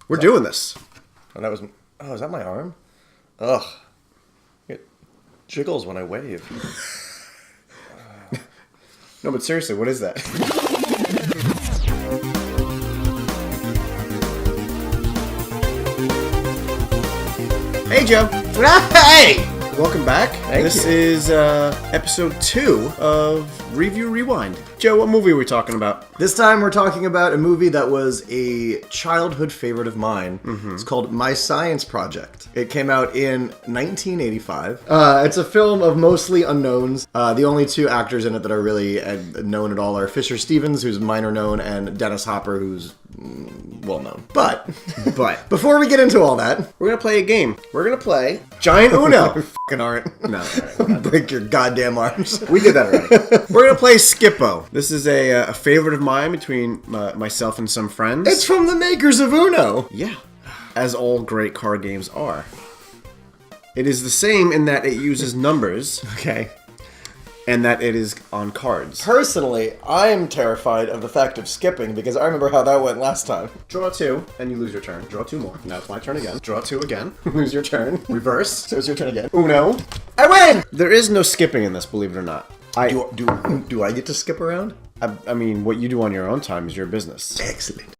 We're doing this. And that was... Oh, is that my arm? Ugh. It jiggles when I wave. No, but seriously, what is that? Hey, Joe. Hey! Welcome back. This is episode 2 of Review Rewind. Joe, what movie are we talking about? This time we're talking about a movie that was a childhood favorite of mine. It's called My Science Project. It came out in 1985. It's a film of mostly unknowns. The only two actors in it that are really known at all are Fisher Stevens, who's minor known, and Dennis Hopper, who's well known. But before we get into all that, We're going to play a game. we're going to play Giant Uno. Fucking aren't. No. Break your goddamn arms. We did that already. We're going to play Skippo. This is a favorite of mine between myself and some friends. It's from the makers of Uno. Yeah. As all great card games are. It is the same in that it uses numbers. Okay. And that it is on cards. Personally, I am terrified of the fact of skipping because I remember how that went last time. Draw 2, and you lose your turn. Draw 2 more. Now it's my turn again. Draw 2 again. Lose your turn. Reverse. So it's your turn again. Uno. I win! There is no skipping in this, believe it or not. Do I get to skip around? I mean, what you do on your own time is your business. Excellent.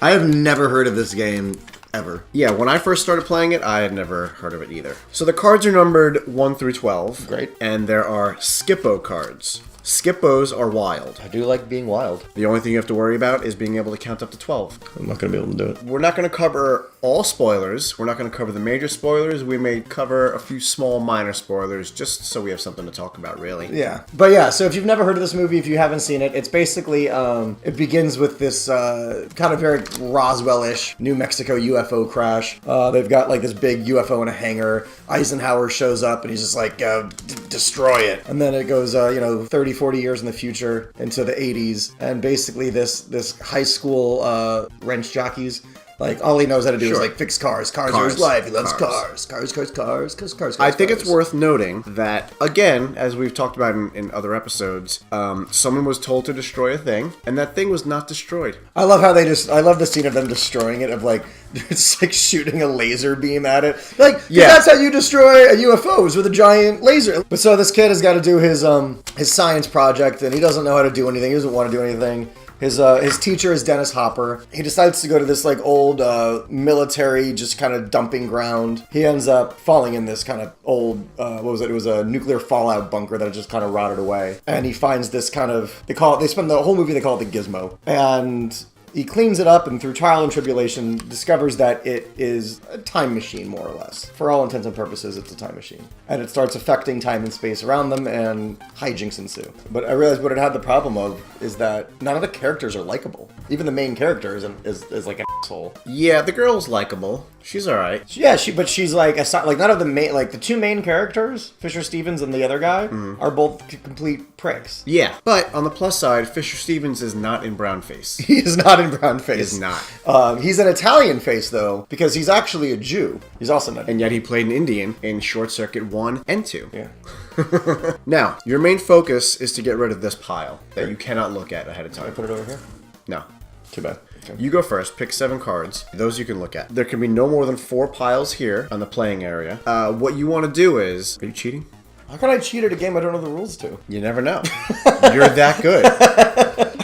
I have never heard of this game ever. Yeah, when I first started playing it, I had never heard of it either. So the cards are numbered 1 through 12. Great. And there are Skippo cards. Skippos are wild. I do like being wild. The only thing you have to worry about is being able to count up to 12. I'm not going to be able to do it. We're not going to cover all spoilers. We're not going to cover the major spoilers. We may cover a few small minor spoilers just so we have something to talk about, really. Yeah. But yeah, so if you've never heard of this movie, if you haven't seen it, it's basically, it begins with this kind of very Roswell-ish New Mexico UFO crash. They've got like this big UFO in a hangar. Eisenhower shows up and he's just like, destroy it. And then it goes, 30, 40 years in the future into the 80s. And basically this high school wrench jockeys, like, all he knows how to do is, like, fix cars. Cars are his life. He loves cars. Cars. I think it's worth noting that, again, as we've talked about in other episodes, someone was told to destroy a thing, and that thing was not destroyed. I love how I love the scene of them destroying it, of, like, it's like shooting a laser beam at it. Like, yeah, that's how you destroy a UFO, is with a giant laser. But so this kid has got to do his science project, and he doesn't know how to do anything. He doesn't want to do anything. His teacher is Dennis Hopper. He decides to go to this like old military just kind of dumping ground. He ends up falling in this kind of old what was it? It was a nuclear fallout bunker that had just kind of rotted away. And he finds this kind of they spend the whole movie they call it the Gizmo. And he cleans it up and through trial and tribulation discovers that it is a time machine, more or less. For all intents and purposes, it's a time machine. And it starts affecting time and space around them and hijinks ensue. But I realized what it had the problem of is that none of the characters are likable. Even the main character is like an asshole. Yeah, the girl's likable. She's alright. Yeah, but she's like none of the main, like the two main characters, Fisher Stevens and the other guy, are both complete pricks. Yeah, but on the plus side, Fisher Stevens is not in brown face. He is not in brown face. He's not. He's an Italian face though, because he's actually a Jew. He's also not. And yet he played an Indian in Short Circuit 1 and 2. Yeah. Now, your main focus is to get rid of this pile that you cannot look at ahead of time. Can I put it over here? No. Too bad. Okay. You go first. Pick 7 cards. Those you can look at. There can be no more than 4 piles here on the playing area. What you want to do is... Are you cheating? How can I cheat at a game I don't know the rules to? You never know. You're that good.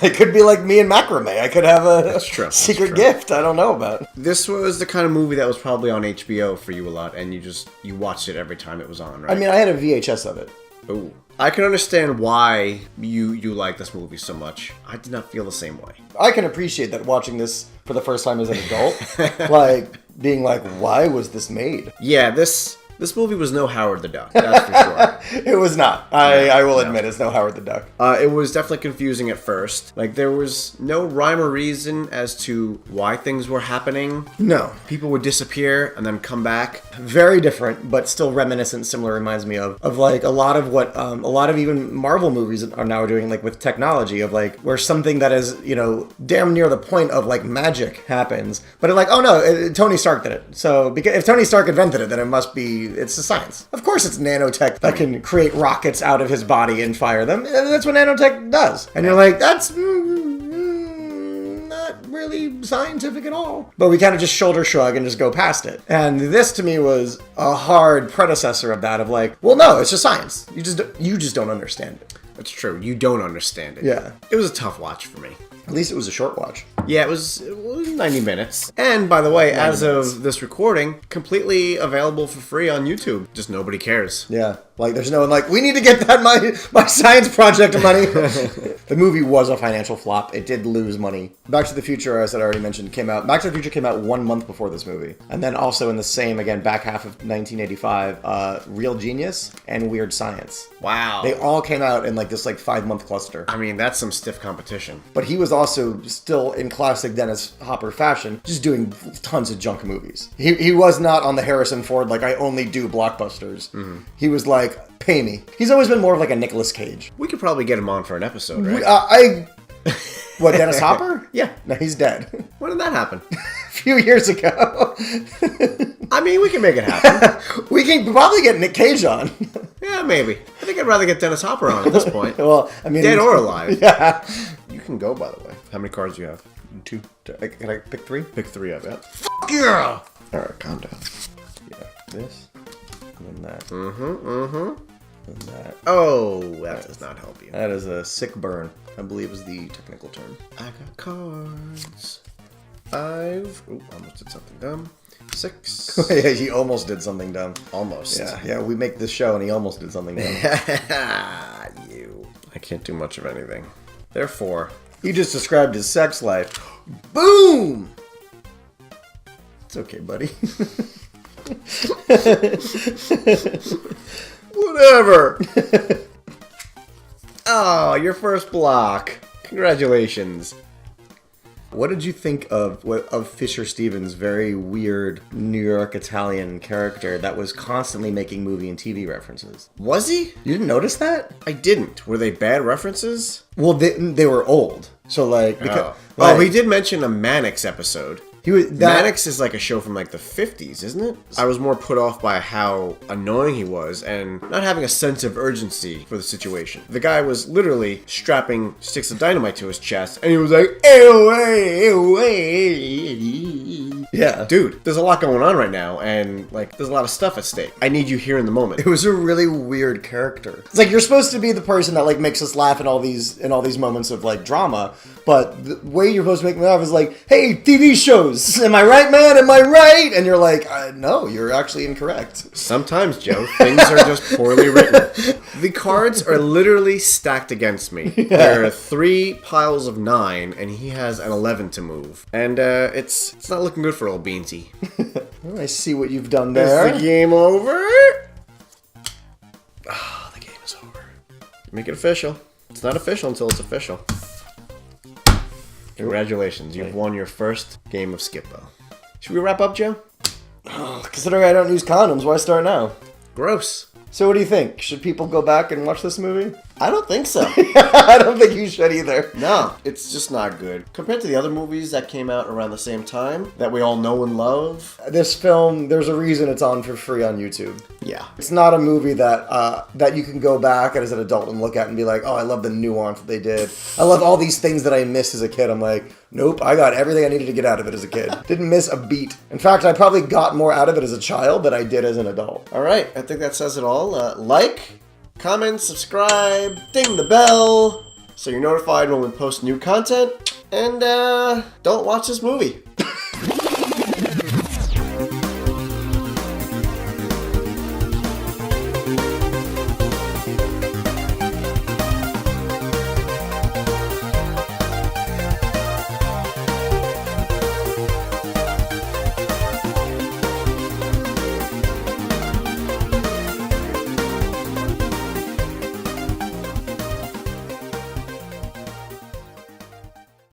It could be like me and macrame. I could have a secret gift I don't know about. This was the kind of movie that was probably on HBO for you a lot, and you watched it every time it was on, right? I mean, I had a VHS of it. Ooh. I can understand why you like this movie so much. I did not feel the same way. I can appreciate that watching this for the first time as an adult. Like, being like, why was this made? Yeah, this movie was no Howard the Duck, that's for sure. It was not. I will admit it's no Howard the Duck. It was definitely confusing at first. Like, there was no rhyme or reason as to why things were happening. No. People would disappear and then come back. Very different, but still reminiscent, similar, reminds me of like a lot of what a lot of even Marvel movies are now doing, like with technology, of like where something that is, damn near the point of like magic happens, but like, oh no, Tony Stark did it. So because if Tony Stark invented it, then it must be it's a science. Of course it's nanotech that can create rockets out of his body and fire them. That's what nanotech does. And you're like, that's not really scientific at all. But we kind of just shoulder shrug and just go past it. And this to me was a hard predecessor of that, of like, well, no, it's just science. You just don't understand it. That's true. You don't understand it. Yeah. It was a tough watch for me. At least it was a short watch. Yeah, it was 90 minutes. And by the way, as of this recording, completely available for free on YouTube. Just nobody cares. Yeah. Like, there's no one like, we need to get that my science project money. The movie was a financial flop. It did lose money. Back to the Future, as I already mentioned, came out. Back to the Future came out 1 month before this movie. And then also in the same, again, back half of 1985, Real Genius and Weird Science. Wow. They all came out in like this 5-month cluster. I mean, that's some stiff competition. But he was also still in classic Dennis Hopper fashion, just doing tons of junk movies. He was not on the Harrison Ford, like, I only do blockbusters. Mm-hmm. He was like, pay me. He's always been more of like a Nicolas Cage. We could probably get him on for an episode, right? What, Dennis Hopper? Yeah. No, he's dead. When did that happen? A few years ago. I mean, we can make it happen. We can probably get Nick Cage on. Yeah, maybe. I think I'd rather get Dennis Hopper on at this point. Well, I mean... Dead or alive. Yeah. You can go, by the way. How many cards do you have? 2. Can I pick 3? Pick 3 of it. Fuck yeah! Alright, calm down. Yeah, this. And then that. Mm-hmm. And that. Oh, that does not help you. That is a sick burn, I believe is the technical term. I got cards. 5. Ooh, almost did something dumb. 6. Yeah, he almost did something dumb. Almost. Yeah, we make this show and he almost did something dumb. You. I can't do much of anything. Therefore, he just described his sex life. Boom! It's okay, buddy. Whatever. Oh, your first block. Congratulations. What did you think of Fisher Stevens' very weird New York Italian character that was constantly making movie and TV references? Was he? You didn't notice that? I didn't. Were they bad references? Well, they were old. So, like... Because, oh, he did mention a Mannix episode. Mannix is like a show from like the 50s, isn't it? I was more put off by how annoying he was and not having a sense of urgency for the situation. The guy was literally strapping sticks of dynamite to his chest and he was like, yeah, dude, there's a lot going on right now and like there's a lot of stuff at stake. I need you here in the moment. It was a really weird character. It's like you're supposed to be the person that like makes us laugh in all these moments of like drama, but the way you're supposed to make me laugh is like, hey, TV shows. Am I right, man? Am I right? And you're like, no, you're actually incorrect. Sometimes, Joe, things are just poorly written. The cards are literally stacked against me. Yeah. There are 3 piles of 9, and he has an 11 to move. And it's not looking good for old Beansy. Well, I see what you've done there. Is the game over? Ah, the game is over. Make it official. It's not official until it's official. Congratulations, you've won your first game of Skip-Bo. Should we wrap up, Joe? Oh, considering I don't use condoms, why start now? Gross. So what do you think? Should people go back and watch this movie? I don't think so. I don't think you should either. No, it's just not good. Compared to the other movies that came out around the same time, that we all know and love. This film, there's a reason it's on for free on YouTube. Yeah. It's not a movie that you can go back as an adult and look at and be like, oh, I love the nuance that they did. I love all these things that I missed as a kid. I'm like, nope, I got everything I needed to get out of it as a kid. Didn't miss a beat. In fact, I probably got more out of it as a child than I did as an adult. All right, I think that says it all. Like, comment, subscribe, ding the bell, so you're notified when we post new content. And don't watch this movie.